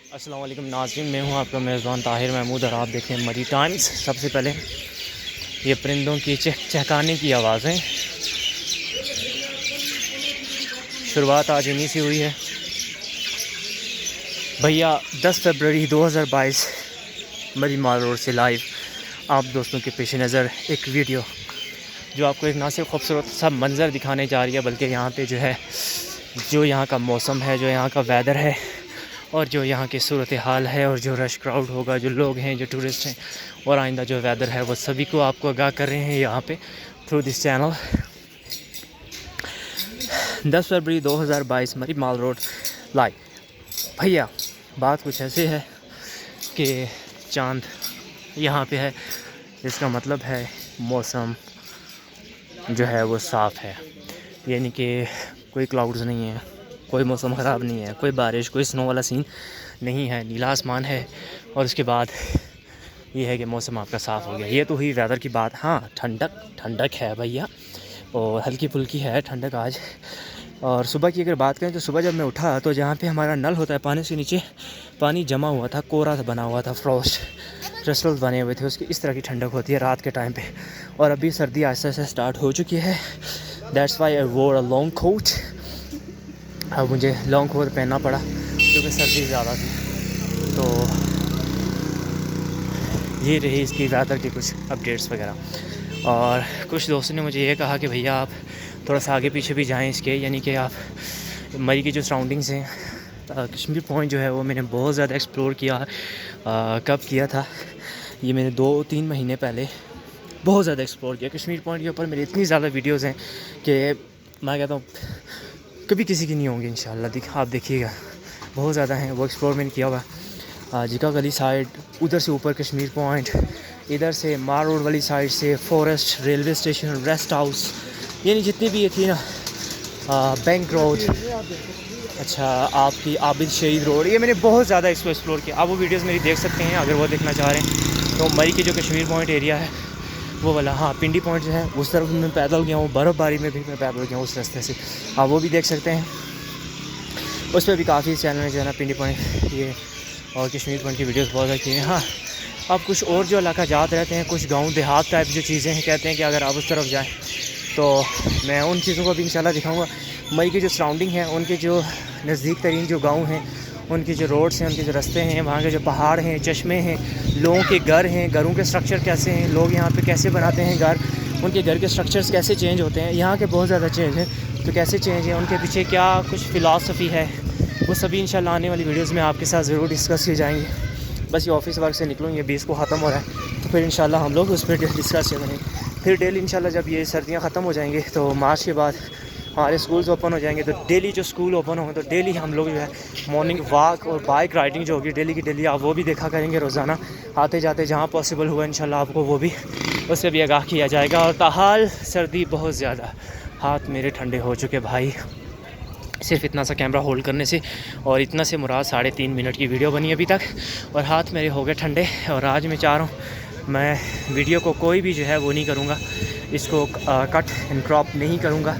अस्सलाम वालेकुम नाज़रीन, मैं हूं आपका मेज़बान ताहिर महमूद और आप देखें मरी टाइम्स। सबसे पहले ये परिंदों की चहकाने की आवाज़ें, शुरुआत आज इन्हीं से हुई है। भैया 10 फरवरी 2022 मरी माल रोड से लाइव आप दोस्तों के पेश नज़र एक वीडियो जो आपको एक ना सिर्फ खूबसूरत सा मंज़र दिखाने जा रही है, बल्कि यहाँ पे जो है, जो यहाँ का मौसम है, जो यहाँ का वेदर है और जो यहाँ की सूरत हाल है और जो रश क्राउड होगा, जो लोग हैं, जो टूरिस्ट हैं और आइंदा जो वेदर है, वो सभी को आपको आगाह कर रहे हैं यहाँ पे थ्रू दिस चैनल। 10 फरवरी 2022 मरी माल रोड लाइव। भैया बात कुछ ऐसी है कि चांद यहाँ पे है, इसका मतलब है मौसम जो है वो साफ़ है, यानी कि कोई क्लाउड्स नहीं है, कोई मौसम ख़राब नहीं है, कोई बारिश, कोई स्नो वाला सीन नहीं है, नीला आसमान है। और उसके बाद ये है कि मौसम आपका साफ़ हो गया। ये तो हुई वेदर की बात। हाँ, ठंडक है भैया, और हल्की फुल्की है ठंडक आज। और सुबह की अगर बात करें तो सुबह जब मैं उठा तो जहाँ पे हमारा नल होता है, पानी से नीचे पानी जमा हुआ था, कोरा बना हुआ था, फ्रॉस्ट क्रिस्टल्स बने हुए थे उसकी। इस तरह की ठंडक होती है रात के टाइम पे। और अभी सर्दी आहिस्ता आहिस्ता स्टार्ट हो चुकी है। दैट्स वाई आई वोर अ लॉन्ग कोट। अब मुझे लॉन्ग कोट पहनना पड़ा क्योंकि सर्दी ज़्यादा थी। तो ये रही इसकी वेदर की कुछ अपडेट्स वगैरह। और कुछ दोस्तों ने मुझे ये कहा कि भैया आप थोड़ा सा आगे पीछे भी जाएं इसके, यानी कि आप मरी की जो सराउंडिंग्स हैं, कश्मीर पॉइंट जो है वो मैंने बहुत ज़्यादा एक्सप्लोर किया। कब किया था ये, मैंने 2-3 महीने पहले बहुत ज़्यादा एक्सप्लोर किया कश्मीर पॉइंट के ऊपर। मेरी इतनी ज़्यादा वीडियोज़ हैं कि मैं कहता हूँ कभी किसी की नहीं होंगी इंशाल्लाह। आप देखिएगा, बहुत ज़्यादा हैं, वो एक्सप्लोर मैंने किया हुआ। जिका गली साइड, उधर से ऊपर कश्मीर पॉइंट, इधर से मार रोड वाली साइड से forest, railway station, rest house, यानी जितनी भी ये थी ना, बैंक रोड, अच्छा आपकी आबिद शहीद रोड, ये मैंने बहुत ज़्यादा इसको एक्सप्लोर किया। आप वो वीडियोस मेरी देख सकते हैं अगर वो देखना चाह रहे हैं। तो मरी की जो कश्मीर पॉइंट एरिया है वो वाला, हाँ पिंडी पॉइंट जो है उस तरफ मैं पैदल गया हूँ, बर्फ़बारी में भी मैं पैदल गया हूँ उस रास्ते से, आप वो भी देख सकते हैं। उस पर भी काफ़ी चैनल में जो है ना पिंडी पॉइंट ये और कश्मीर पॉइंट की वीडियोस बहुत अच्छी हैं। हाँ, अब कुछ और जो इलाका जात रहते हैं, कुछ गांव देहात टाइप जो चीज़ें हैं, कहते हैं कि अगर आप उस तरफ जाएं तो मैं उन चीज़ों को भी इंशाल्लाह दिखाऊंगा। मई की जो सराउंडिंग है, उनके जो नज़दीक तरीन जो गांव हैं, उनके जो रोड्स हैं, उनके जो रास्ते हैं, वहाँ के जो पहाड़ हैं, चश्मे हैं, लोगों के घर हैं, घरों के स्ट्रक्चर कैसे हैं, लोग यहाँ पे कैसे बनाते हैं घर, उनके घर के स्ट्रक्चर्स कैसे चेंज होते हैं, यहाँ के बहुत ज़्यादा चेंज हैं, तो कैसे चेंज है, उनके पीछे क्या कुछ फ़िलासफ़ी है, वो सभी इंशाल्लाह आने वाली वीडियोज़ में आपके साथ ज़रूर डिस्कस किए जाएंगे। बस ये ऑफिस वर्क से निकलूँ, ये 20 को ख़त्म हो रहा है, तो फिर इंशाल्लाह हम लोग उस पर डिस्कस करेंगे। फिर डेली इंशाल्लाह जब ये सर्दियाँ ख़त्म हो जाएंगी तो मार्च के बाद हमारे स्कूल्स ओपन हो जाएंगे, तो डेली जो स्कूल ओपन होंगे तो डेली हम लोग जो है मॉर्निंग वॉक और बाइक राइडिंग जो होगी डेली की डेली, आप वो भी देखा करेंगे रोज़ाना आते जाते, जहाँ पॉसिबल हुआ इंशाल्लाह आपको वो भी, उससे भी आगाह किया जाएगा। और ताहाल सर्दी बहुत ज़्यादा, हाथ मेरे ठंडे हो चुके भाई सिर्फ इतना सा कैमरा होल्ड करने से, और इतना से मुराद 3.5 मिनट की वीडियो बनी अभी तक, और हाथ मेरे हो गए ठंडे। और आज मैं चाह रहा हूँ मैं वीडियो को कोई भी जो है वो नहीं करूँगा, इसको कट एंड क्रॉप नहीं करूँगा,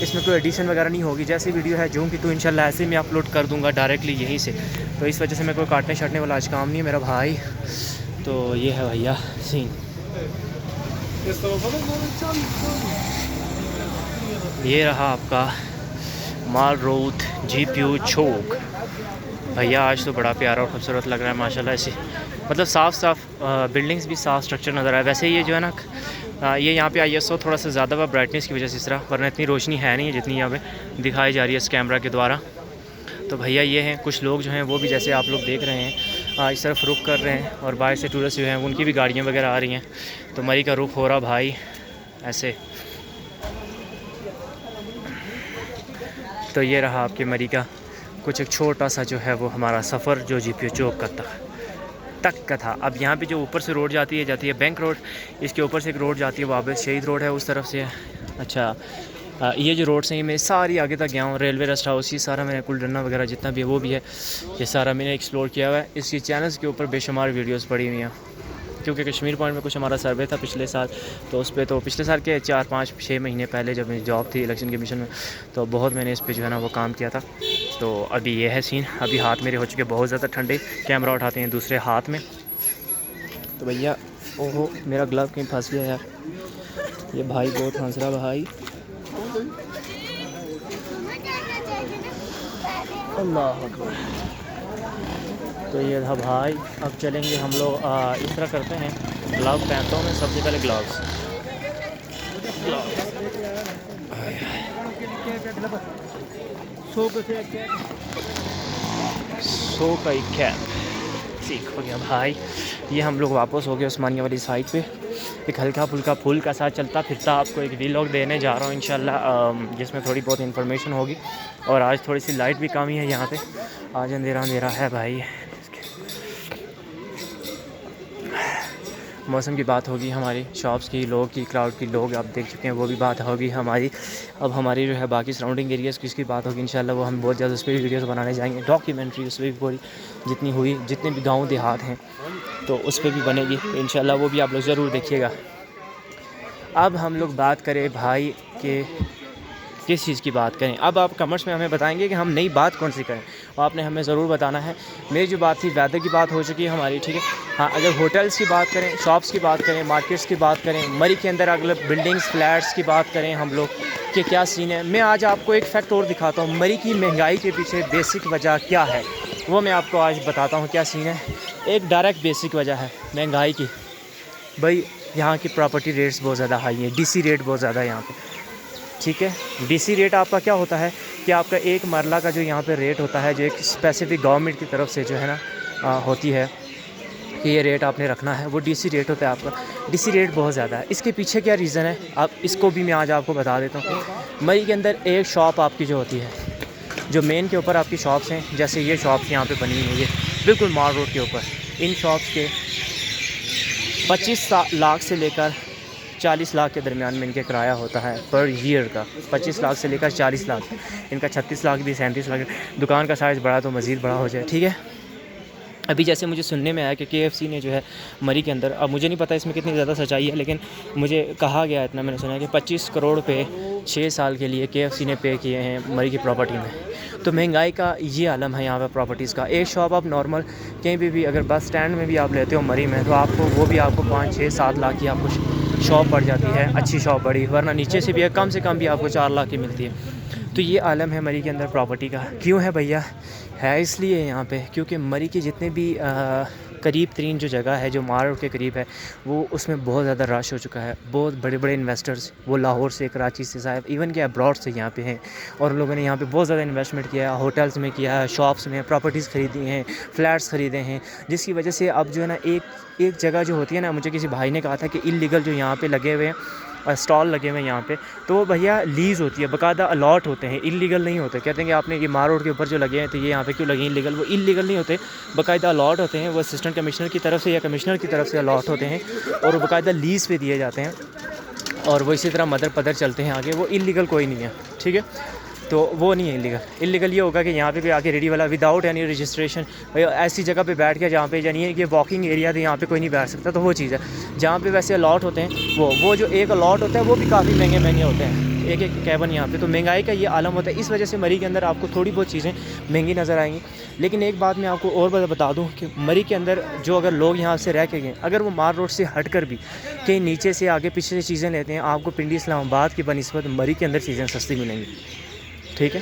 इसमें कोई एडिशन वगैरह नहीं होगी। जैसी वीडियो है जूम की तो इंशाल्लाह ऐसे मैं अपलोड कर दूँगा डायरेक्टली यहीं से, तो इस वजह से मैं कोई काटने छाटने वाला आज काम नहीं है मेरा भाई। तो ये है भैया सीन, ये रहा आपका माल रोड GPU चौक। भैया आज तो बड़ा प्यारा और ख़ूबसूरत लग रहा है माशाल्लाह। ऐसे मतलब साफ़ बिल्डिंग्स भी साफ़ स्ट्रक्चर नज़र आया। वैसे ये जो है ना, ये यहाँ पे ISO थोड़ा सा ज़्यादा हुआ ब्राइटनेस की वजह से इस तरह, वरना इतनी रोशनी है नहीं है जितनी यहाँ पे दिखाई जा रही है इस कैमरा के द्वारा। तो भैया ये हैं कुछ लोग जो हैं वो भी जैसे आप लोग देख रहे हैं इस तरफ रुख कर रहे हैं, और बाहर से टूरिस्ट जो हैं उनकी भी गाड़ियाँ वगैरह आ रही हैं, तो मरी का रुख हो रहा भाई ऐसे। तो ये रहा आपके मरी का कुछ एक छोटा सा जो है वो हमारा सफ़र जो GPU चौक का तक का था। अब यहाँ पे जो ऊपर से रोड जाती है बैंक रोड, इसके ऊपर से एक रोड जाती है वो आबिद शहीद रोड है उस तरफ से। अच्छा, ये जो रोड्स हैं ये मैं सारी आगे तक गया हूँ, रेलवे रेस्ट हाउस, ये सारा मैंने कुलडन्ना वगैरह जितना भी है वो भी है, ये सारा मैंने एक्सप्लोर किया हुआ है। इसकी चैनल्स के ऊपर बेशुमार वीडियोज़ पड़ी हुई हैं, क्योंकि कश्मीर पॉइंट में कुछ हमारा सर्वे था पिछले साल, तो उस पर तो पिछले साल के 4-5-6 महीने पहले जब मेरी जॉब थी इलेक्शन कमीशन में, तो बहुत मैंने इस पर जो है ना वो काम किया था। तो अभी ये है सीन। अभी हाथ मेरे हो चुके बहुत ज़्यादा ठंडे, कैमरा उठाते हैं दूसरे हाथ में। तो भैया ओहो मेरा ग्लव कहीं फंस गया यार, ये भाई बहुत हंस रहा भाई। अल्लाह अकबर। तो ये था भाई। अब चलेंगे हम लोग इस तरह करते हैं, ग्लव पहनता हूँ मैं सबसे पहले, ग्लव्स सो का एक कैप सीख हो गया भाई। ये हम लोग वापस हो गए उस्मानिया वाली साइड पे। एक हल्का फुल्का फूल का साथ चलता फिरता आपको एक वीलॉग देने जा रहा हूँ इंशाल्लाह, जिसमें थोड़ी बहुत इन्फॉर्मेशन होगी। और आज थोड़ी सी लाइट भी कमी है यहाँ पे, आज अंधेरा अंधेरा है भाई। मौसम की बात होगी, हमारी शॉप्स की, लोग की, क्राउड की, लोग आप देख चुके हैं, वो भी बात होगी हमारी। अब हमारी जो है बाकी सराउंडिंग एरियाज़ की इसकी बात होगी इंशाल्लाह, वो हम बहुत ज़्यादा उस पर वीडियोस बनाने जाएंगे, डॉक्यूमेंट्री उस पर भी पूरी जितनी हुई, जितने भी गांव देहात हैं तो उस पर भी बनेगी तो इंशाल्लाह वो भी आप लोग ज़रूर देखिएगा। अब हम लोग बात करें भाई के किस चीज़ की बात करें। अब आप कमेंट्स में हमें बताएंगे कि हम नई बात कौन सी करें, और आपने हमें ज़रूर बताना है। मेरी जो बात थी वेदर की बात हो चुकी है हमारी, ठीक है। हाँ, अगर होटल्स की बात करें, शॉप्स की बात करें, मार्केट्स की बात करें, मरी के अंदर अगर बिल्डिंग्स फ्लैट्स की बात करें हम लोग कि क्या सीन है, मैं आज आपको एक फैक्ट और दिखाता हूँ। मरी की महंगाई के पीछे बेसिक वजह क्या है वो मैं आपको आज बताता हूँ क्या सीन है। एक डायरेक्ट बेसिक वजह है महंगाई की। भाई यहाँ की प्रॉपर्टी रेट्स बहुत ज़्यादा हाई है, डीसी रेट बहुत ज़्यादा है यहाँ पे, ठीक है। डीसी रेट आपका क्या होता है कि आपका एक मरला का जो यहाँ पे रेट होता है, जो एक स्पेसिफिक गवर्नमेंट की तरफ से जो है ना होती है कि ये रेट आपने रखना है, वो डीसी रेट होता है आपका। डीसी रेट बहुत ज़्यादा है। इसके पीछे क्या रीज़न है, आप इसको भी मैं आज आपको बता देता हूँ। मई के अंदर एक शॉप आपकी जो होती है, जो मेन के ऊपर आपकी शॉप्स हैं, जैसे ये शॉप्स यहाँ पे बनी हुई है बिल्कुल माल रोड के ऊपर, इन शॉप्स के 25 लाख से लेकर 40 लाख के दरमियान में इनके किराया होता है पर ईयर का। 25 लाख से लेकर 40 लाख, इनका 36 लाख भी, 37 लाख। दुकान का साइज़ बड़ा तो मज़ीद बड़ा हो जाए, ठीक है। अभी जैसे मुझे सुनने में आया कि KFC ने जो है मरी के अंदर, अब मुझे नहीं पता इसमें कितनी ज़्यादा सच्चाई है, लेकिन मुझे कहा गया इतना मैंने सुना है कि 25 करोड़ पे 6 साल के लिए KFC ने पे किए हैं मरी की प्रॉपर्टी में। तो महंगाई का ये आलम है यहाँ पर प्रॉपर्टीज़ का। एक शॉप आप नॉर्मल कहीं भी अगर बस स्टैंड में भी आप लेते हो मरी में, तो आपको वो भी आपको 5-6-7 लाख की आपको शॉप पड़ जाती है, अच्छी शॉप बड़ी, वरना नीचे से भी कम से कम भी आपको 4 लाख की मिलती है। तो ये आलम है मरी के अंदर प्रॉपर्टी का। क्यों है भैया, है इसलिए यहाँ पे क्योंकि मरी के जितने भी करीब तरीन जो जगह है, जो माल रोड के करीब है, वो उसमें बहुत ज़्यादा रश हो चुका है। बहुत बड़े बड़े इन्वेस्टर्स वो लाहौर से, कराची से, शायद इवन के अब्रॉड से यहाँ पे हैं, और उन लोगों ने यहाँ पे बहुत ज़्यादा इन्वेस्टमेंट किया है, होटल्स में किया है, शॉप्स में प्रॉपर्टीज़ ख़रीदी हैं, फ्लैट्स ख़रीदे हैं, जिसकी वजह से अब जो है ना एक जगह जो होती है ना, मुझे किसी भाई ने कहा था कि इलीगल जो यहाँ पे लगे हुए हैं स्टॉल लगे हुए हैं यहाँ पे, तो वो भैया लीज़ होती है, बाकायदा अलॉट होते हैं, इलीगल नहीं होते। कहते हैं कि आपने ये माल रोड के ऊपर जो लगे हैं तो ये यहाँ पे क्यों लगे इलीगल, वो इलीगल नहीं होते, बाकायदा अलॉट होते हैं। वो असिस्टेंट कमिश्नर की तरफ से या कमिश्नर की तरफ से अलॉट होते हैं, और वो बाकायदा लीज़ पे दिए जाते हैं, और वो इसी तरह मदर पदर चलते हैं आगे। वो इलीगल कोई नहीं है, ठीक है। तो वो नहीं है इलीगल ये होगा कि यहाँ पे कोई आके रेडी वाला विदाउट एनी रजिस्ट्रेशन ऐसी जगह पे बैठ के, जहाँ पे यानी कि वॉकिंग एरिया तो यहाँ पे कोई नहीं बैठ सकता, तो वो चीज़ है। जहाँ पे वैसे अलॉट होते हैं, वो जो एक अलॉट होता है वो भी काफ़ी महंगे होते हैं, एक कैबन यहाँ पे। तो महंगाई का ये आलम होता है, इस वजह से मरी के अंदर आपको थोड़ी बहुत चीज़ें महंगी नज़र आएंगी। लेकिन एक बात मैं आपको और बता दूँ कि मरी के अंदर जो अगर लोग यहाँ से रह के गए, अगर वो माल रोड से हट कर भी कहीं नीचे से आगे पीछे से चीज़ें लेते हैं, आपको पिंडी इस्लामाबाद की बनिस्बत मरी के अंदर चीज़ें सस्ती मिलेंगी, ठीक है।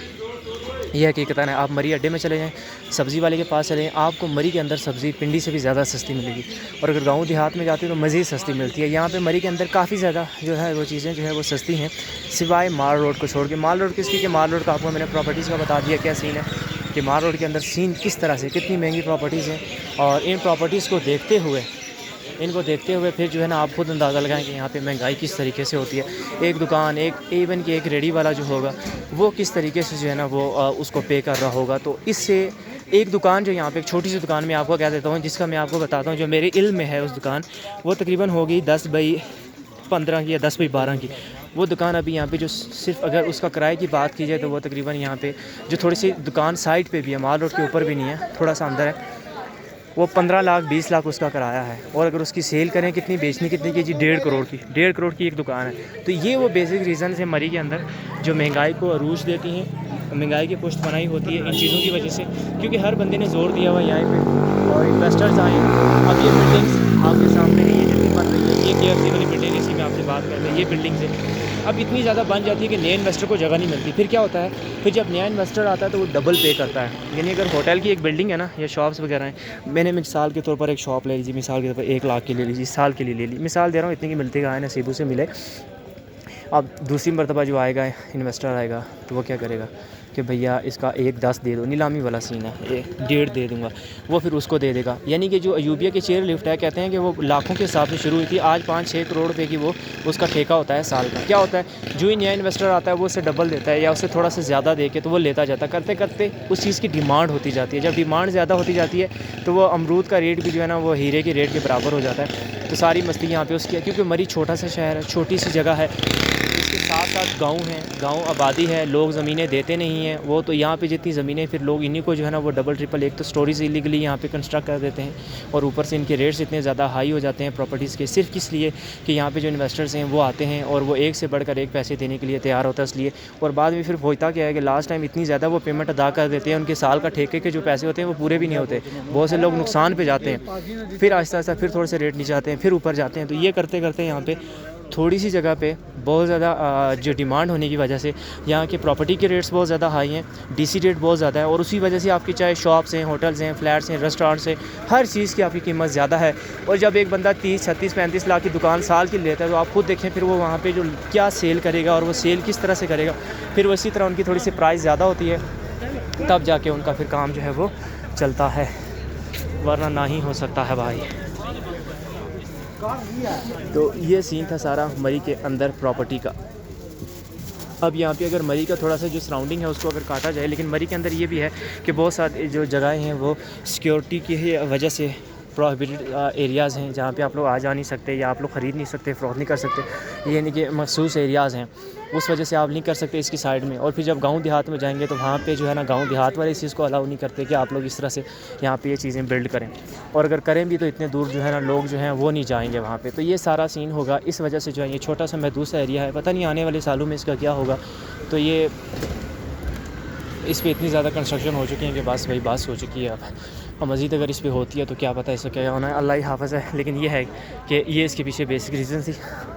ये हकीकत है। आप मरी अड्डे में चले जाएँ, सब्ज़ी वाले के पास चले जाएँ, आपको मरी के अंदर सब्ज़ी पिंडी से भी ज़्यादा सस्ती मिलेगी। और अगर गांव देहात में जाते हैं तो मज़ीद सस्ती मिलती है। यहाँ पे मरी के अंदर काफ़ी ज़्यादा जो है वो चीज़ें जो है वो सस्ती हैं, सिवाय माल रोड को छोड़ के। माल रोड किसकी कि माल रोड का आपको मैंने प्रॉपर्टीज़ का बता दिया क्या सीन है, कि माल रोड के अंदर सीन किस तरह से, कितनी महंगी प्रॉपर्टीज़ हैं। और इन प्रॉपर्टीज़ को देखते हुए फिर जो है ना आप खुद अंदाज़ा लगाएं कि यहाँ पे महंगाई किस तरीके से होती है। एक दुकान, एक इवन कि एक रेडी वाला जो होगा वो किस तरीके से जो है ना वो उसको पे कर रहा होगा। तो इससे एक दुकान जो यहाँ पे एक छोटी सी दुकान में आपको कह देता हूँ, जिसका मैं आपको बताता हूँ, जो मेरे इल्म में है उस दुकान, वो तकरीबन होगी 10 बाई 15 की या 10 बाई 12 की। वो दुकान अभी यहाँ पे जो सिर्फ अगर उसका किराए की बात की जाए तो वो तकरीबन यहाँ पे जो थोड़ी सी दुकान साइड पे भी है, माल रोड के ऊपर भी नहीं है, थोड़ा सा अंदर है, वो 15 लाख 20 लाख उसका किराया है। और अगर उसकी सेल करें कितनी, बेचनी कितनी की जी, 1.5 करोड़ की एक दुकान है। तो ये वो बेसिक रीज़न है मरी के अंदर जो महंगाई को अरूज देती हैं। महंगाई की पुश्त बनाई होती है इन चीज़ों की वजह से, क्योंकि हर बंदे ने जोर दिया हुआ यहाँ पे और इन्वेस्टर्स आए। अब ये बिल्डिंग्स आपके सामने है, ये जितनी बन रही है, ये KFC वाली बिल्डिंग, इसी में आपसे बात करते हैं, ये बिल्डिंग्स है। अब इतनी ज़्यादा बन जाती है कि नए इन्वेस्टर को जगह नहीं मिलती। फिर क्या होता है, फिर जब नया इन्वेस्टर आता है तो वो डबल पे करता है। यानी अगर होटल की एक बिल्डिंग है ना या शॉप्स वगैरह हैं, मैंने मिसाल के तौर पर एक शॉप ले लीजिए, मिसाल के तौर पर 1 लाख की ले लीजिए, साल के लिए ले ली, मिसाल दे रहा हूँ, इतनी की मिलती कहाँ है, नसीबों से मिले। अब दूसरी मरतबा जो आएगा इन्वेस्टर आएगा तो वो क्या करेगा कि भैया इसका 1-10 दे दो, नीलामी वाला सीन है, 1.5 दे दूंगा, वो फिर उसको दे देगा। यानी कि जो अयूबिया के चेयर लिफ्ट है, कहते हैं कि वो लाखों के हिसाब से शुरू हुई थी, आज 5-6 करोड़ रुपए की वो उसका ठेका होता है साल का। क्या होता है, जो ही नया इन्वेस्टर आता है वो उससे डबल देता है या उससे थोड़ा सा ज़्यादा दे के तो वो लेता जाता है। करते करते उस चीज़ की डिमांड होती जाती है। जब डिमांड ज़्यादा होती जाती है तो वो अमरूद का रेट भी जो है ना वो हीरे के रेट के बराबर हो जाता है। तो सारी मस्ती यहाँ पे उसकी है, क्योंकि मरी छोटा सा शहर है, छोटी सी जगह है, इसके साथ साथ गांव है, गांव आबादी है, लोग ज़मीनें देते नहीं हैं। वो तो यहाँ पे जितनी ज़मीनें, फिर लोग इन्हीं को जो है ना वो डबल ट्रिपल, एक तो स्टोरीज इलीगली यहाँ पे कंस्ट्रक्ट कर देते हैं और ऊपर से इनके रेट्स इतने ज़्यादा हाई हो जाते हैं प्रॉपर्टीज़ के, सिर्फ किस लिए कि यहाँ पे जो इन्वेस्टर्स हैं वो आते हैं और वो एक से बढ़कर एक पैसे देने के लिए तैयार होता है इसलिए। और बाद में फिर होता क्या है कि लास्ट टाइम इतनी ज़्यादा वो पेमेंट अदा कर देते हैं, उनके साल का ठेके के जो पैसे होते हैं वो पूरे भी नहीं होते। बहुत से लोग नुकसान पर जाते हैं, फिर आहिस्ता आहिस्ता फिर थोड़े से रेट नीचे आते हैं, फिर ऊपर जाते हैं। तो ये करते करते यहाँ पे थोड़ी सी जगह पे बहुत ज़्यादा जो डिमांड होने की वजह से यहाँ के प्रॉपर्टी के रेट्स बहुत ज़्यादा हाई हैं, डीसी रेट बहुत ज़्यादा है, और उसी वजह से आपकी चाहे शॉप्स हैं, होटल्स हैं, फ्लैट्स हैं, रेस्टोरेंट्स हैं, हर चीज़ की आपकी कीमत ज़्यादा है। और जब एक बंदा 30, 36, 35 लाख की दुकान साल की लेता है तो आप खुद देखें फिर वो वहाँ पर जो क्या सेल करेगा और वो सेल किस तरह से करेगा। फिर वो इसी तरह उनकी थोड़ी सी प्राइस ज़्यादा होती है, तब जाके उनका फिर काम जो है वो चलता है, वरना ना ही हो सकता है भाई। तो ये सीन था सारा मरी के अंदर प्रॉपर्टी का। अब यहाँ पे अगर मरी का थोड़ा सा जो सराउंडिंग है उसको अगर काटा जाए, लेकिन मरी के अंदर ये भी है कि बहुत सारी जो जगहें हैं वो सिक्योरिटी की वजह से प्रोहिबिटेड एरियाज़ हैं, जहाँ पे आप लोग आ जा नहीं सकते या आप लोग ख़रीद नहीं सकते, फ़रोख्त नहीं कर सकते। ये यानी कि मखसूस एरियाज़ हैं, उस वजह से आप नहीं कर सकते इसकी साइड में। और फिर जब गांव देहात में जाएंगे तो वहाँ पे जो है ना गांव देहात वाले इस चीज़ को अलाउ नहीं करते कि आप लोग इस तरह से यहाँ पे ये चीज़ें बिल्ड करें, और अगर करें भी तो इतने दूर जो है ना लोग जो हैं वो नहीं जाएंगे वहाँ पे। तो ये सारा सीन होगा, इस वजह से जो है ये छोटा सा महदूद सा एरिया है, पता नहीं आने वाले सालों में इसका क्या होगा। तो ये इस पर इतनी ज़्यादा कंस्ट्रक्शन हो चुकी है कि बस वही बात हो चुकी है अब, और मज़ीद अगर इस पर होती है तो क्या पता इसका क्या होना है, अल्लाह ही हाफ़िज़ है। लेकिन ये है कि ये इसके पीछे बेसिक रीज़न थी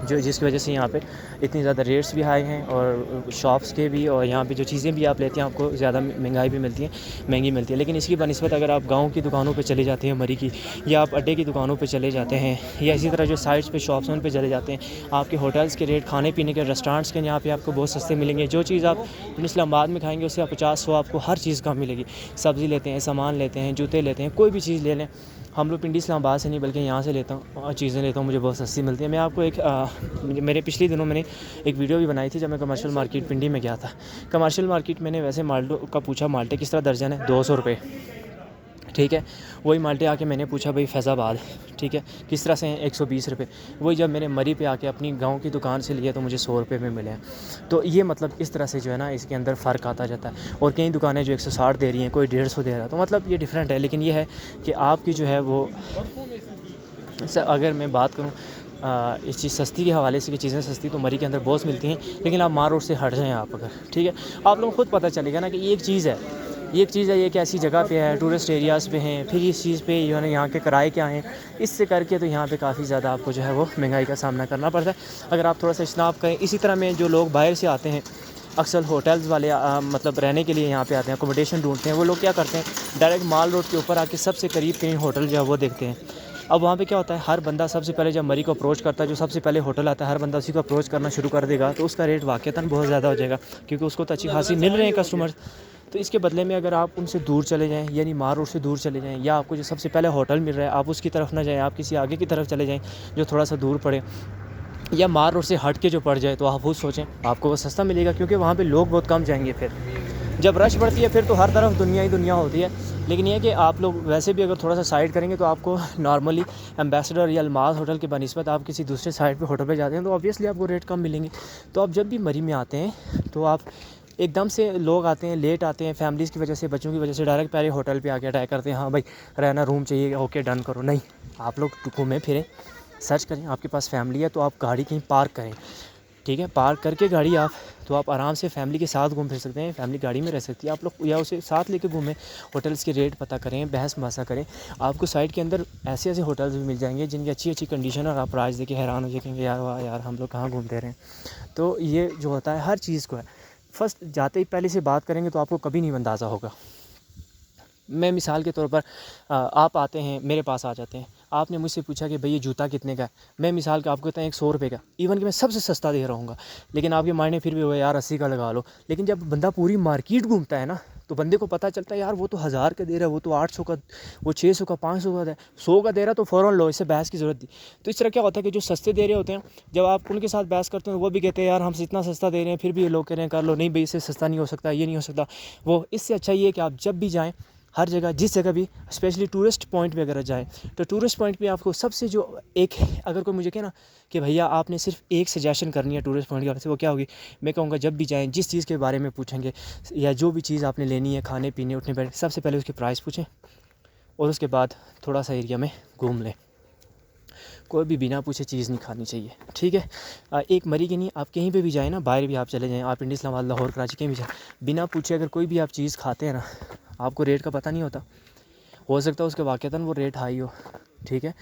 जो जिसकी वजह से यहाँ पे इतनी ज़्यादा रेट्स भी हाई हैं और शॉप्स के भी, और यहाँ पे जो चीज़ें भी आप लेते हैं आपको ज़्यादा महंगी भी मिलती है। लेकिन इसकी बनिस्बत अगर आप गाँव की दुकानों पर चले जाते हैं मरी की, या आप अड्डे की दुकानों पर चले जाते हैं, या इसी तरह जो साइड्स पर शॉप्स हैं उन पर चले जाते हैं, आपके होटल्स के रेट, खाने पीने के रेस्टोरेंट्स के यहाँ पे आपको बहुत सस्ते मिलेंगे। जो चीज़ आप इस्लामाबाद में खाएंगे उससे 50-100 आपको हर चीज़ कम मिलेगी। सब्ज़ी लेते हैं, सामान लेते हैं, जूते लेते हैं, कोई भी चीज़ ले लें, हम लोग पिंडी इस्लामाबाद से नहीं बल्कि यहाँ से लेता हूँ और चीज़ें लेता हूँ, मुझे बहुत सस्ती मिलती है। मैं आपको मेरे पिछले दिनों मैंने एक वीडियो भी बनाई थी जब मैं कमर्शियल मार्केट पिंडी में गया था। कमर्शियल मार्केट मैंने वैसे माल्टो का पूछा, माल्टे किस तरह दर्जन है, 200 रुपये, ठीक है। वही माल्टे आके मैंने पूछा भाई फैज़ाबाद, ठीक है, किस तरह से हैं, 120 रुपये। वही जब मैंने मरी पे आके अपनी गांव की दुकान से लिया तो मुझे 100 रुपये में मिले हैं। तो ये मतलब इस तरह से जो है ना इसके अंदर फ़र्क आता जाता है। और कई दुकानें जो 160 दे रही हैं, कोई 150 दे रहा है, तो मतलब ये डिफरेंट है। लेकिन ये है कि आपकी जो है वो अगर मैं बात करूँ इस चीज़ सस्ती के हवाले से कि चीज़ें सस्ती तो मरी के अंदर बहुत मिलती हैं, लेकिन आप मार रोड से हट जाएँ आप अगर, ठीक है, आप लोगों को खुद पता चलेगा ना कि ये एक चीज़ है, ये कि ऐसी जगह पे है, टूरिस्ट एरियाज़ पे हैं, फिर इस चीज़ पे जो है ना यहाँ के किराए क्या हैं, इससे करके तो यहाँ पे काफ़ी ज़्यादा आपको जो है वो महंगाई का सामना करना पड़ता है। अगर आप थोड़ा सा इस्तेमाल करें, इसी तरह में जो लोग बाहर से आते हैं, अक्सर होटल्स वाले मतलब रहने के लिए यहाँ पे आते हैं, अकोमोडेशन ढूंढते हैं, वो लोग क्या करते हैं, डायरेक्ट माल रोड के ऊपर आके सबसे करीब कहीं होटल जो है वो देखते हैं। अब वहाँ पे क्या होता है, हर बंदा सबसे पहले जब मरी को अप्रोच करता है, जो सबसे पहले होटल आता है, हर बंदा उसी को अप्रोच करना शुरू कर देगा, तो उसका रेट वाक़तन बहुत ज़्यादा हो जाएगा, क्योंकि उसको तो अच्छी खासी मिल रहे हैं कस्टमर्स। तो इसके बदले में अगर आप उनसे दूर चले जाएँ, यानी मार रोड से दूर चले जाएँ, या आपको जो सबसे पहले होटल मिल रहा है आप उसकी तरफ ना जाएँ, आप किसी आगे की तरफ चले जाएँ जो थोड़ा सा दूर पड़े, या मार रोड से हट के जो पड़ जाए, तो आप खुद सोचें आपको वो सस्ता मिलेगा, क्योंकि वहाँ पे लोग बहुत कम जाएंगे। फिर जब रश बढ़ती है फिर तो हर तरफ दुनिया ही दुनिया होती है। लेकिन ये कि आप लोग वैसे भी अगर थोड़ा सा साइड करेंगे तो आपको नॉर्मली एम्बेसडर या अलमाज होटल के बनिस्बत आप किसी दूसरे साइड पे होटल पे जाते हैं तो ऑब्वियसली आपको रेट कम मिलेंगे। तो आप जब भी मरी में आते हैं तो आप एकदम से लोग आते हैं, लेट आते हैं, फैमिलीज़ की वजह से, बच्चों की वजह से डायरेक्ट पहले होटल पे आके अटैक करते हैं, हाँ भाई रहना रूम चाहिए, ओके डन करो। नहीं, आप लोग घूमें फिरें, सर्च करें, आपके पास फैमिली है तो आप गाड़ी कहीं पार्क करें, ठीक है। पार्क करके गाड़ी आप, तो आप आराम से फैमिली के साथ घूम फिर सकते हैं, फैमिली गाड़ी में रह सकती है आप लोग, या उसे साथ लेके घूमें, होटल्स के रेट पता करें, बहस बासा करें। आपको साइट के अंदर ऐसे ऐसे होटल्स भी मिल जाएंगे जिनकी अच्छी अच्छी कंडीशन, और आप प्राइस देके हैरान हो जाएंगे, यार वाह यार हम लोग कहाँ घूमते रहे हैं। तो ये जो होता है हर चीज़ को है, फर्स्ट जाते ही पहले से बात करेंगे तो आपको कभी नहीं अंदाज़ा होगा। मैं मिसाल के तौर पर आप आते हैं मेरे पास आ जाते हैं, आपने मुझसे पूछा कि भाई ये जूता कितने का है, मैं मिसाल का आपको कहता हूँ 100 रुपये का, इवन कि मैं सबसे सस्ता दे रहा हूँ, लेकिन आपके मायने फिर भी हो यार 80 का लगा लो। लेकिन जब बंदा पूरी मार्केट घूमता है ना, तो बंदे को पता चलता है यार वो तो 1000 का दे रहा है, वो तो 800 का, वो 600 का, 500 का है, 100 का दे रहा, तो फ़ौरन लो, इससे बहस की ज़रूरत थी। तो इस तरह क्या होता है कि जो सस्ते दे रहे होते हैं, जब आप उनके साथ बहस करते हैं वो भी कहते हैं यार हम इतना सस्ता दे रहे हैं, फिर भी ये लोग कह रहे हैं कर लो, नहीं भाई इससे सस्ता नहीं हो सकता, ये नहीं हो सकता वो। इससे अच्छा ये है कि आप जब भी जाएँ, हर जगह जिस जगह भी, स्पेशली टूरिस्ट पॉइंट पे अगर जाएँ, तो टूरिस्ट पॉइंट पे आपको सबसे जो एक, अगर कोई मुझे कहे ना कि भैया आपने सिर्फ एक सजेशन करनी है टूरिस्ट पॉइंट के बारे से, वो क्या होगी? मैं कहूँगा जब भी जाएँ, जिस चीज़ के बारे में पूछेंगे या जो भी चीज़ आपने लेनी है, खाने पीने उठने बैठने, सबसे पहले उसकी प्राइस पूछें और उसके बाद थोड़ा सा एरिया में घूम लें। कोई भी बिना पूछे चीज़ नहीं खानी चाहिए, ठीक है। एक मरी की नहीं, आप कहीं पे भी जाएँ ना, बाहर भी आप चले जाएँ, आप इंडिया, इस्लामाबाद, लाहौर, कराची कहीं भी जाएँ, बिना पूछे अगर कोई भी आप चीज़ खाते हैं ना, आपको रेट का पता नहीं होता। हो सकता है उसके वाक़तन वो रेट हाई हो, ठीक है।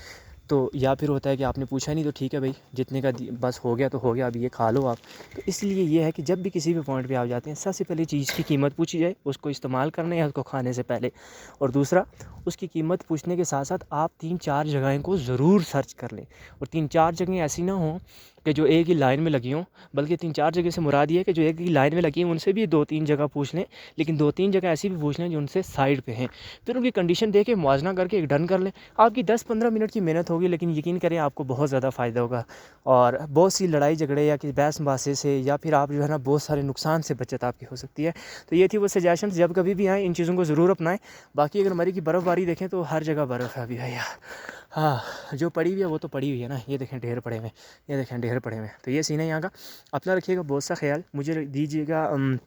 तो या फिर होता है कि आपने पूछा नहीं, तो ठीक है भाई जितने का बस हो गया तो हो गया, अब ये खा लो आप। तो इसलिए ये है कि जब भी किसी भी पॉइंट पे आप जाते हैं, सबसे पहले चीज़ की कीमत पूछी जाए, उसको इस्तेमाल करने या उसको खाने से पहले। और दूसरा, उसकी कीमत पूछने के साथ साथ आप 3-4 जगहें को ज़रूर सर्च कर लें। और 3-4 जगहें ऐसी ना हों कि जो एक ही लाइन में लगी हों, बल्कि 3-4 जगह से मुराद ये है कि जो एक ही लाइन में लगी हैं उनसे भी 2-3 जगह पूछ लें, लेकिन 2-3 जगह ऐसी भी पूछ लें जो उनसे साइड पे हैं। फिर उनकी कंडीशन देख के मुआवजा करके एक डन कर लें। आपकी 10-15 मिनट की मेहनत होगी, लेकिन यकीन करें आपको बहुत ज़्यादा फ़ायदा होगा, और बहुत सी लड़ाई झगड़े या कि बहस मुबासे से, या फिर आप जो है ना बहुत सारे नुकसान से बचत आपकी हो सकती है। तो ये थी वो सजेशन, जब कभी भी आएँ इन चीज़ों को ज़रूर अपनाएं। बाकी अगर मरी की बर्फ़बारी देखें तो हर जगह बर्फ़ है अभी भैया। हाँ, जो पड़ी हुई है वो तो पड़ी हुई है ना, ये देखें ढेर पड़े हुए हैं, ये देखें ढेर पड़े हुए हैं। तो ये सीन है यहाँ का। अपना रखिएगा बहुत सा ख्याल, मुझे दीजिएगा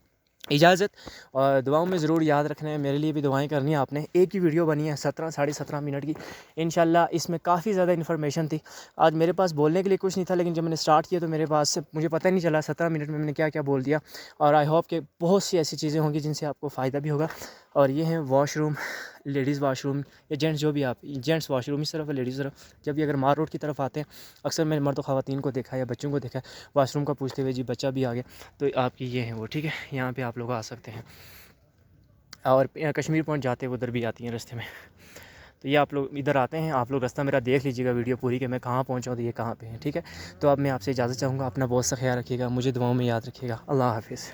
इजाज़त, और दुआओं में ज़रूर याद रखना है, मेरे लिए भी दुआएं करनी है आपने। एक ही वीडियो बनी है 17-17.5 मिनट की, इंशाल्लाह इसमें काफ़ी ज़्यादा इन्फॉर्मेशन थी। आज मेरे पास बोलने के लिए कुछ नहीं था, लेकिन जब मैंने स्टार्ट किया तो मेरे पास से मुझे पता ही नहीं चला 17 मिनट में मैंने क्या क्या बोल दिया। और आई होप कि बहुत सी ऐसी चीज़ें होंगी जिनसे आपको फ़ायदा भी होगा। और ये हैं वॉशरूम, लेडीज़ वाशरूम या जेंट्स, जो भी आप, जेंट्स वाशरूम इस तरफ है, लेडीज़ तरफ। जब भी अगर मार रोड की तरफ आते हैं, अक्सर मैंने मर्द ख़वातीन को देखा है या बच्चों को देखा है वाशरूम का पूछते हुए, जी बच्चा भी आ गया, तो आपकी ये है वो, ठीक है। यहाँ पे आप लोग आ सकते हैं। और कश्मीर पॉइंट जाते हैं उधर भी आती हैं रास्ते में। तो ये आप लोग इधर आते हैं, आप लोग रास्ता मेरा देख लीजिएगा वीडियो पूरी कि मैं कहाँ पहुँचा हूँ, तो ये कहाँ पे है, ठीक है। तो अब मैं आपसे इजाज़त चाहूँगा, अपना बहुत सा ख्याल रखिएगा, मुझे दुआओं में याद रखिएगा। अल्लाह हाफ़िज़।